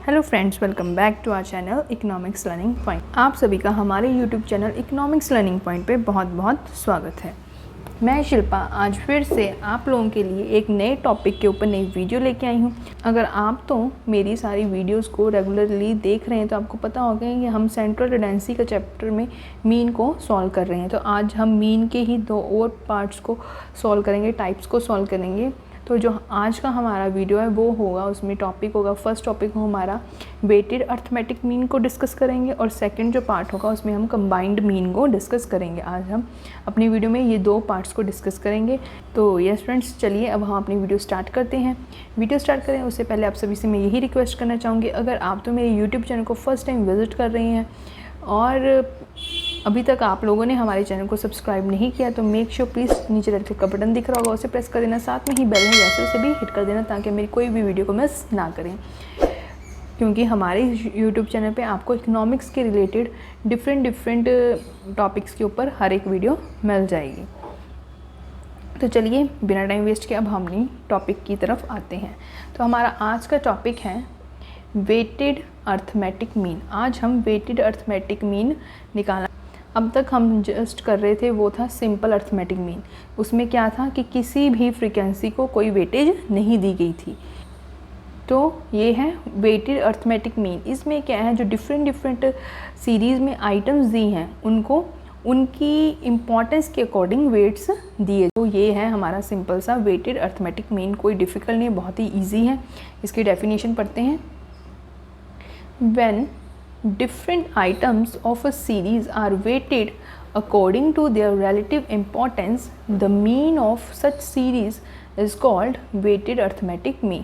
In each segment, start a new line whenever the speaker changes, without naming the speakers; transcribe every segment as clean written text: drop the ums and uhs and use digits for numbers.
Hello friends, welcome back to our channel economics learning point. आप सभी का हमारे YouTube channel economics learning point पे बहुत बहुत स्वागत है। मैं शिल्पा आज फिर से आप लोगों के लिए एक नए टॉपिक के ऊपर नई वीडियो लेके आई हूँ। अगर आप तो मेरी सारी वीडियोस को रेगुलरली देख रहे हैं तो आपको पता होगा कि हम सेंट्रल टेंडेंसी का चैप्टर में मीन को सॉल्व कर रहे हैं। तो आज हम मीन के ही दो और पार्ट्स को सॉल्व करेंगे, टाइप्स को सॉल्व करेंगे। तो जो आज का हमारा वीडियो है वो होगा, उसमें टॉपिक होगा, फर्स्ट टॉपिक हो हमारा वेटेड अर्थमेटिक मीन को डिस्कस करेंगे और सेकंड जो पार्ट होगा उसमें हम कंबाइंड मीन को डिस्कस करेंगे। आज हम अपनी वीडियो में ये दो पार्ट्स को डिस्कस करेंगे। तो यस फ्रेंड्स, चलिए अब हम अपनी वीडियो स्टार्ट करते हैं। वीडियो स्टार्ट करें उससे पहले आप सभी से मैं यही रिक्वेस्ट करना चाहूँगी, अगर आप तो मेरे यूट्यूब चैनल को फर्स्ट टाइम विजिट कर रहे हैं और अभी तक आप लोगों ने हमारे चैनल को सब्सक्राइब नहीं किया तो मेक श्योर प्लीज़ नीचे रेड क्लिक का बटन दिख रहा होगा, उसे प्रेस कर देना। साथ में ही बेल है जैसे उसे भी हिट कर देना ताकि मेरी कोई भी वीडियो को मिस ना करें, क्योंकि हमारे यूट्यूब चैनल पे आपको इकोनॉमिक्स के रिलेटेड डिफरेंट टॉपिक्स के ऊपर हर एक वीडियो मिल जाएगी। तो चलिए बिना टाइम वेस्ट किए अब हम अपनी टॉपिक की तरफ आते हैं। तो हमारा आज का टॉपिक है वेटेड अर्थमेटिक मीन। आज हम वेटेड अर्थमेटिक मीन निकालना। अब तक हम जस्ट कर रहे थे वो था सिंपल अर्थमेटिक मीन। उसमें क्या था कि किसी भी फ्रीक्वेंसी को कोई वेटेज नहीं दी गई थी। तो ये है वेटेड अर्थमेटिक मीन। इसमें क्या है, जो डिफरेंट सीरीज़ में आइटम्स दी हैं उनको उनकी इम्पॉर्टेंस के अकॉर्डिंग वेट्स दिए। तो ये है हमारा सिंपल सा वेटेड अर्थमेटिक मीन। कोई डिफ़िकल्ट नहीं है, बहुत ही ईजी है। इसकी डेफिनेशन पढ़ते हैं। When different items of a series are weighted according to their relative importance, the mean of such series is called weighted arithmetic mean.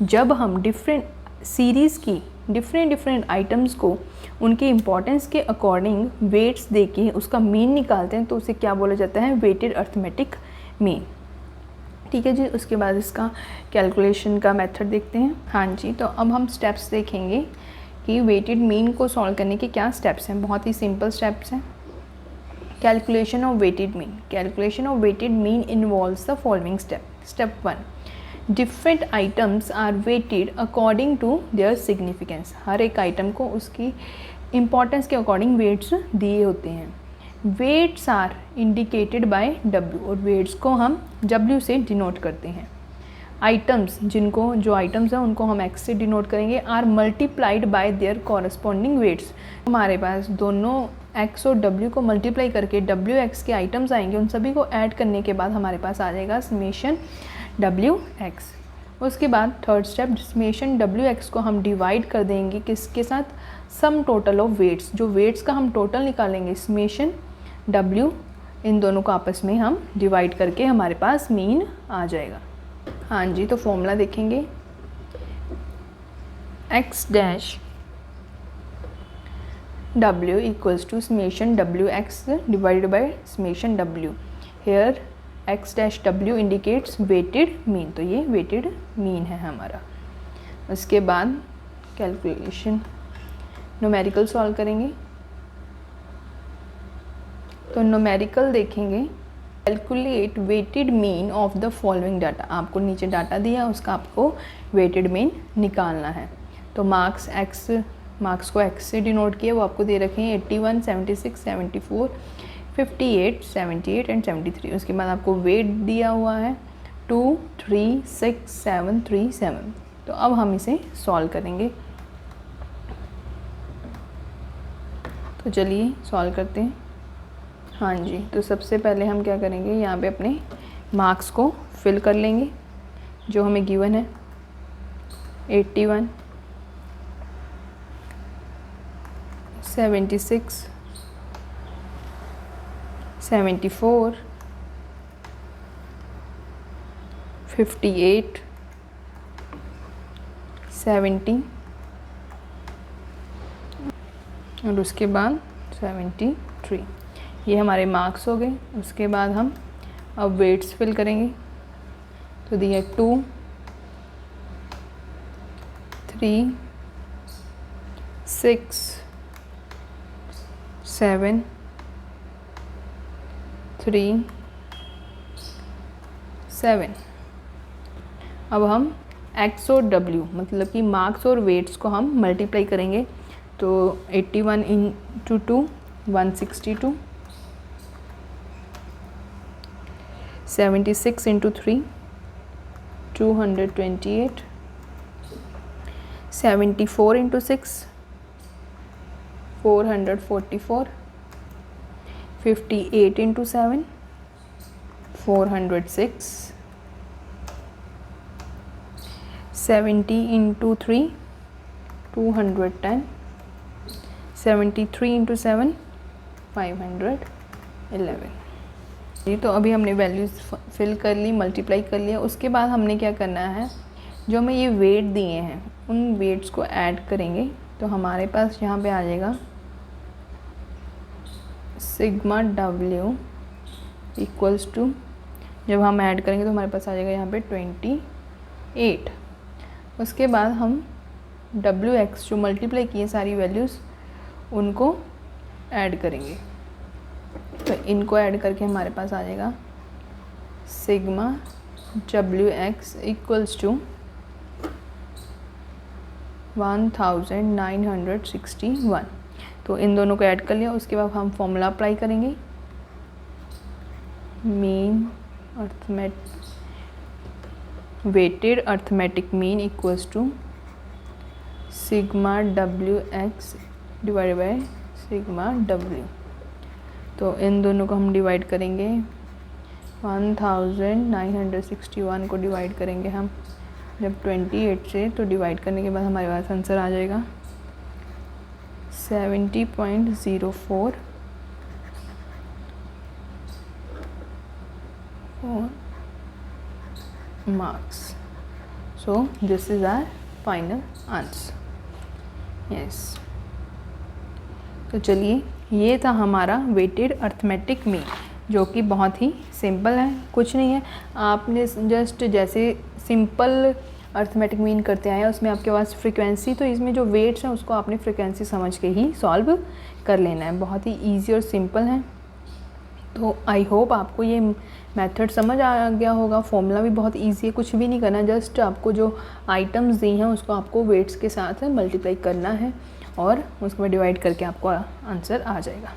जब हम डिफरेंट सीरीज़ की डिफरेंट आइटम्स को उनके इम्पोर्टेंस के अकॉर्डिंग वेट्स दे के उसका मीन निकालते हैं तो उसे क्या बोला जाता है, वेटेड अर्थमेटिक मीन। ठीक है जी। उसके बाद इसका कैलकुलेशन का मेथड देखते हैं। हाँ जी, तो अब हम स्टेप्स देखेंगे कि वेटेड मीन को सॉल्व करने के क्या स्टेप्स हैं। बहुत ही सिंपल स्टेप्स हैं। Calculation of weighted mean. Calculation of weighted mean involves the following step. Step 1, different items are weighted according to their significance. हर एक आइटम को उसकी इम्पॉर्टेंस के अकॉर्डिंग वेट्स दिए होते हैं। Weights are indicated by W, और वेट्स को हम W से डिनोट करते हैं। आइटम्स जो आइटम्स हैं उनको हम x से डिनोट करेंगे। Are multiplied by their corresponding weights. हमारे पास दोनों x और w को मल्टीप्लाई करके wx के आइटम्स आएंगे, उन सभी को ऐड करने के बाद हमारे पास आ जाएगा समेशन wx। उसके बाद थर्ड स्टेप, समेशन wx को हम डिवाइड कर देंगे किसके साथ, सम टोटल ऑफ वेट्स। जो वेट्स का हम टोटल निकालेंगे समेशन w, इन दोनों को आपस में हम डिवाइड करके हमारे पास मीन आ जाएगा। हाँ जी, तो फॉर्मूला देखेंगे। x dash w equals to summation wx divided by summation w। Here x dash w indicates weighted mean, तो ये वेटेड मीन है हमारा। उसके बाद कैलकुलेशन न्यूमेरिकल सॉल्व करेंगे। तो न्यूमेरिकल देखेंगे। Calculate weighted mean of the following data. आपको नीचे डाटा दिया, उसका आपको वेटेड मीन निकालना है। तो मार्क्स को x से डिनोट किया, वो आपको दे रखे हैं 81, 76, 74, 58, 78 एंड 73। उसके बाद आपको वेट दिया हुआ है 2, 3, 6, 7, 3, 7। तो अब हम इसे सॉल्व करेंगे। तो चलिए सॉल्व करते हैं। हाँ जी, तो सबसे पहले हम क्या करेंगे, यहाँ पे अपने मार्क्स को फिल कर लेंगे जो हमें गिवन है। 81, 76, 74, 58, 70 और उसके बाद 73। ये हमारे मार्क्स हो गए। उसके बाद हम अब वेट्स फिल करेंगे। तो दिया 2, 3, 6, 7, 3, 7। अब हम एक्स और डब्ल्यू मतलब कि मार्क्स और वेट्स को हम मल्टीप्लाई करेंगे। तो 81 into 2 162, 76 into 3 228, 74 into 6 444, 58 into 7 406, 70 into 3 210, 73 into 7 511। जी, तो अभी हमने वैल्यूज़ फिल कर ली, मल्टीप्लाई कर लिया। उसके बाद हमने क्या करना है, जो हमें ये वेट दिए हैं उन वेट्स को ऐड करेंगे। तो हमारे पास यहाँ पे आ जाएगा सिग्मा डब्ल्यू इक्वल्स टू, जब हम ऐड करेंगे तो हमारे पास आ जाएगा यहाँ पे 28। उसके बाद हम डब्ल्यू एक्स जो मल्टीप्लाई किए सारी वैल्यूज़ उनको ऐड करेंगे। तो इनको ऐड करके हमारे पास आ जाएगा sigma W X equals to 1961। तो इन दोनों को ऐड कर लिया। उसके बाद हम फॉर्मूला अप्लाई करेंगे, mean weighted arithmetic mean equals to sigma W X divide by sigma W. तो इन दोनों को हम डिवाइड करेंगे, 1961 को डिवाइड करेंगे हम जब 28 से, तो डिवाइड करने के बाद हमारे पास आंसर आ जाएगा 70.04 marks. So this is our final answer. Yes. तो चलिए, ये था हमारा वेटेड अर्थमेटिक मीन, जो कि बहुत ही सिंपल है, कुछ नहीं है। आपने जस्ट जैसे सिंपल अर्थमेटिक मीन करते आए उसमें आपके पास फ्रीक्वेंसी, तो इसमें जो वेट्स हैं उसको आपने फ्रीक्वेंसी समझ के ही सॉल्व कर लेना है। बहुत ही ईजी और सिंपल है। तो आई होप आपको ये मेथड समझ आ गया होगा। फॉर्मूला भी बहुत इजी है, कुछ भी नहीं करना, जस्ट आपको जो आइटम्स दी हैं उसको आपको वेट्स के साथ मल्टीप्लाई करना है और उसके बाद डिवाइड करके आपको आंसर आ जाएगा।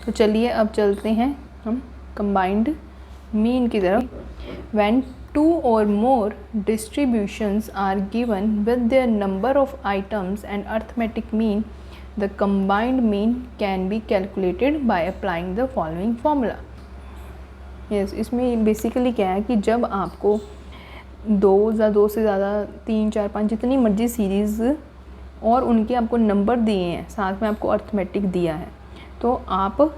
तो चलिए अब चलते हैं हम कंबाइंड मीन की तरफ। When 2 or more distributions are given with their number of items and arithmetic mean, the combined mean can be calculated by applying the following formula. Yes, इसमें बेसिकली क्या है कि जब आपको दो से ज़्यादा 3, 4, 5 जितनी मर्जी सीरीज़ और उनके आपको नंबर दिए हैं, साथ में आपको अर्थमेटिक दिया है, तो आप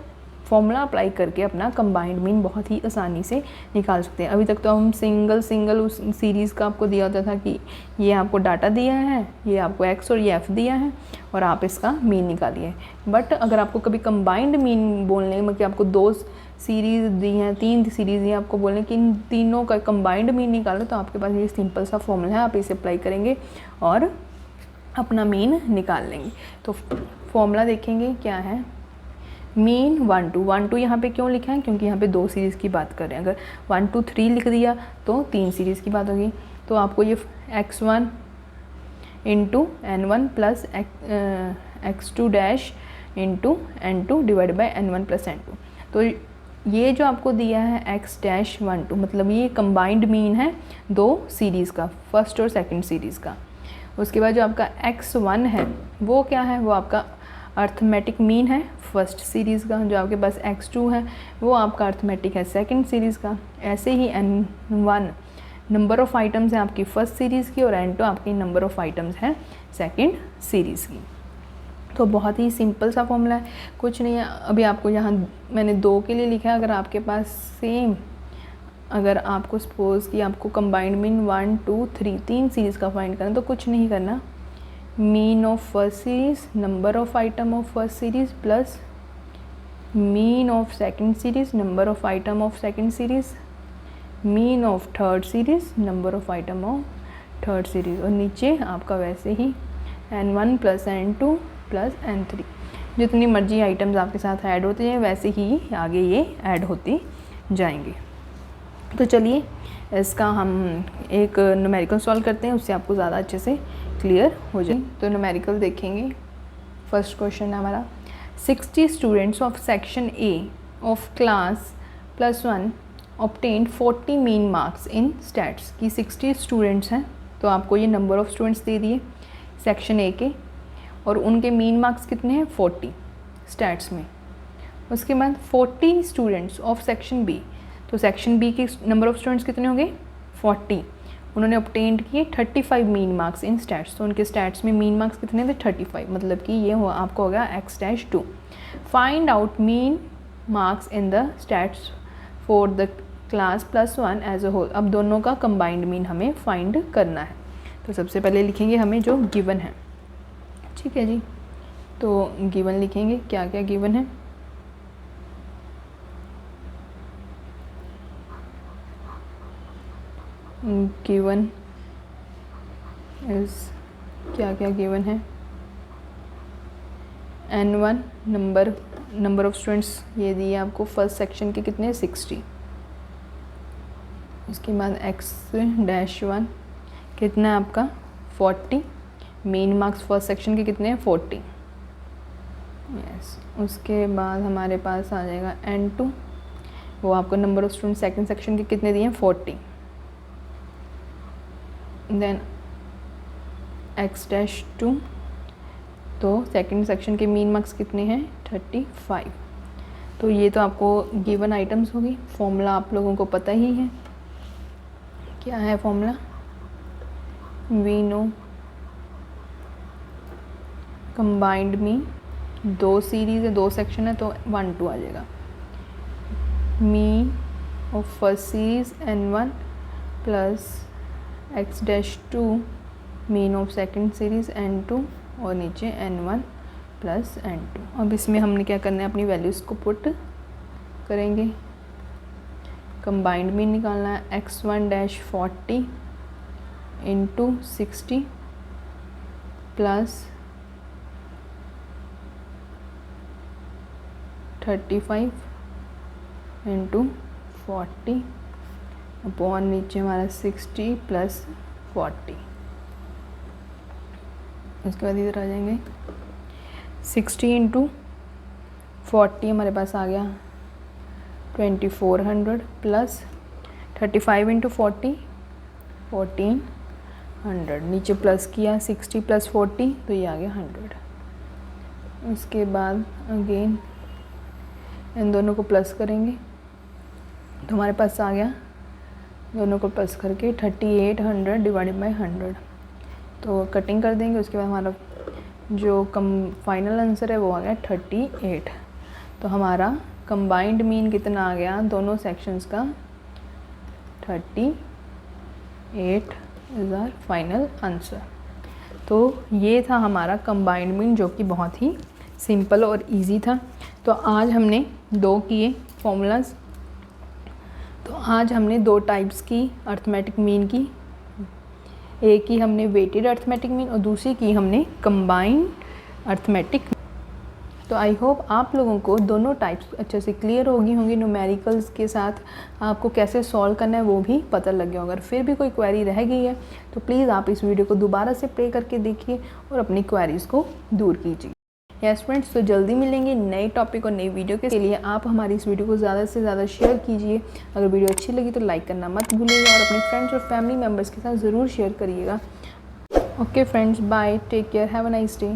फॉर्मूला अप्लाई करके अपना कंबाइंड मीन बहुत ही आसानी से निकाल सकते हैं। अभी तक तो हम सिंगल उस सीरीज़ का आपको दिया होता था कि ये आपको डाटा दिया है, ये आपको एक्स और ये एफ़ दिया है और आप इसका मीन निकालिए। बट अगर आपको कभी कंबाइंड मीन बोलने में कि आपको 2 सीरीज़ दी हैं, 3 सीरीज़ दी हैं, आपको बोलने कि इन तीनों का कंबाइंड मीन निकालो, तो आपके पास ये सिंपल सा फॉर्मूला है, आप इसे अप्लाई करेंगे और अपना मीन निकाल लेंगे। तो फॉर्मूला देखेंगे क्या है, मीन 1 2 यहाँ पे क्यों लिखा है, क्योंकि यहाँ पे 2 सीरीज़ की बात कर रहे हैं। अगर 1 2 3 लिख दिया तो 3 सीरीज़ की बात होगी। तो आपको ये x1 into n1 plus x2 dash into n2 divide by n1 plus n2। तो ये जो आपको दिया है x डैश 1 2 मतलब ये कंबाइंड मीन है 2 सीरीज़ का, फर्स्ट और सेकंड सीरीज़ का। उसके बाद जो आपका x1 है वो क्या है, वो आपका अर्थमेटिक मीन है फर्स्ट सीरीज़ का। जो आपके पास x2 है वो आपका अर्थमेटिक है सेकंड सीरीज़ का। ऐसे ही n1 नंबर ऑफ़ आइटम्स है आपकी फ़र्स्ट सीरीज़ की और n2 आपकी नंबर ऑफ़ आइटम्स है सेकंड सीरीज़ की। तो बहुत ही सिंपल सा फॉर्मूला है, कुछ नहीं है। अभी आपको यहाँ मैंने 2 के लिए लिखा है। अगर आपके पास सेम, अगर आपको सपोज़ कि आपको कंबाइंड मीन 1 2 3 सीरीज़ का फाइंड करना, तो कुछ नहीं करना, mean of first series, number of item of first series plus mean of second series, number of item of second series, mean of third series, number of item of third series, और नीचे आपका वैसे ही n1 plus n2 plus n3। जितनी मर्जी items आपके साथ add होते हैं वैसे ही आगे ये ऐड होती जाएंगे। तो चलिए इसका हम एक न्यूमेरिकल सॉल्व करते हैं, उससे आपको ज़्यादा अच्छे से क्लियर हो जाए। तो न्यूमेरिकल देखेंगे। फर्स्ट क्वेश्चन है हमारा 60 students of section A of class +1 obtained 40 mean marks in stats. की 60 स्टूडेंट्स हैं, तो आपको ये नंबर ऑफ़ स्टूडेंट्स दे दिए सेक्शन ए के, और उनके मीन मार्क्स कितने हैं 40 स्टैट्स में। उसके बाद 40 स्टूडेंट्स ऑफ सेक्शन बी, तो सेक्शन बी के नंबर ऑफ़ स्टूडेंट्स कितने होंगे 40। उन्होंने ऑब्टेन्ड किए 35 मीन मार्क्स इन स्टैट्स, तो उनके स्टैट्स में मीन मार्क्स कितने थे 35, मतलब कि ये हुआ आपको हो गया x-2। Find out mean marks in the stats for the class +1 as a whole. अब दोनों का कंबाइंड मीन हमें फाइंड करना है। तो सबसे पहले लिखेंगे हमें जो गिवन है, ठीक है जी। तो गिवन लिखेंगे, क्या क्या गिवन है। गिवन इज क्या क्या गिवन है, N1 नंबर ऑफ स्टूडेंट्स ये दिए आपको फर्स्ट सेक्शन के कितने 60। उसके बाद x-1 कितना है आपका 40। मेन मार्क्स फर्स्ट सेक्शन के कितने हैं 40, यस। उसके बाद हमारे पास आ जाएगा N2, वो आपको number of student second section के कितने दिए हैं 40। देन x-2, तो सेकंड सेक्शन के मीन मार्क्स कितने हैं 35। तो ये तो आपको गिवन आइटम्स होगी। फॉर्मूला आप लोगों को पता ही है, क्या है formula, we know combined mean, 2 series है 2 सेक्शन है तो 1 2 आ जाएगा। Mean of first series N1 plus x-2 mean of second series N2 और नीचे N1 प्लस N2। अब इसमें हमने क्या करना है, अपनी वैल्यूज़ को पुट करेंगे। कंबाइंड मीन निकालना है x1-40 into 60 plus 35 into 40 upon नीचे हमारा 60 प्लस 40। उसके बाद इधर आ जाएंगे 60 इंटू 40 हमारे पास आ गया 2400 प्लस 35 इंटू 40 1400, नीचे प्लस किया 60 प्लस 40 तो ये आ गया 100। उसके बाद अगेन इन दोनों को प्लस करेंगे तो हमारे पास आ गया, दोनों को प्लस करके 3800 डिवाइडेड बाई 100, तो कटिंग कर देंगे। उसके बाद हमारा जो फाइनल आंसर है वो आ गया 38। तो हमारा कंबाइंड मीन कितना आ गया दोनों सेक्शंस का 38 इज़ आवर फाइनल आंसर। तो ये था हमारा कंबाइंड मीन, जो कि बहुत ही सिंपल और इजी था। तो आज हमने 2 किए फॉर्मूलाज। तो आज हमने 2 टाइप्स की अर्थमेटिक मीन की, एक की हमने वेटेड अर्थमेटिक मीन और दूसरी की हमने कंबाइंड अर्थमेटिक। तो आई होप आप लोगों को दोनों टाइप्स अच्छे से क्लियर होगी होंगी। न्यूमेरिकल्स के साथ आपको कैसे सॉल्व करना है वो भी पता लग गया होगा। अगर फिर भी कोई क्वेरी रह गई है तो प्लीज़ आप इस वीडियो को दोबारा से प्ले करके देखिए और अपनी क्वेरीज़ को दूर कीजिए। यस फ्रेंड्स, तो जल्दी मिलेंगे नए टॉपिक और नई वीडियो के लिए। आप हमारी इस वीडियो को ज़्यादा से ज़्यादा शेयर कीजिए। अगर वीडियो अच्छी लगी तो लाइक करना मत भूलिएगा और अपने फ्रेंड्स और फैमिली मेम्बर्स के साथ ज़रूर शेयर करिएगा। Okay friends, bye, take care, have a nice day.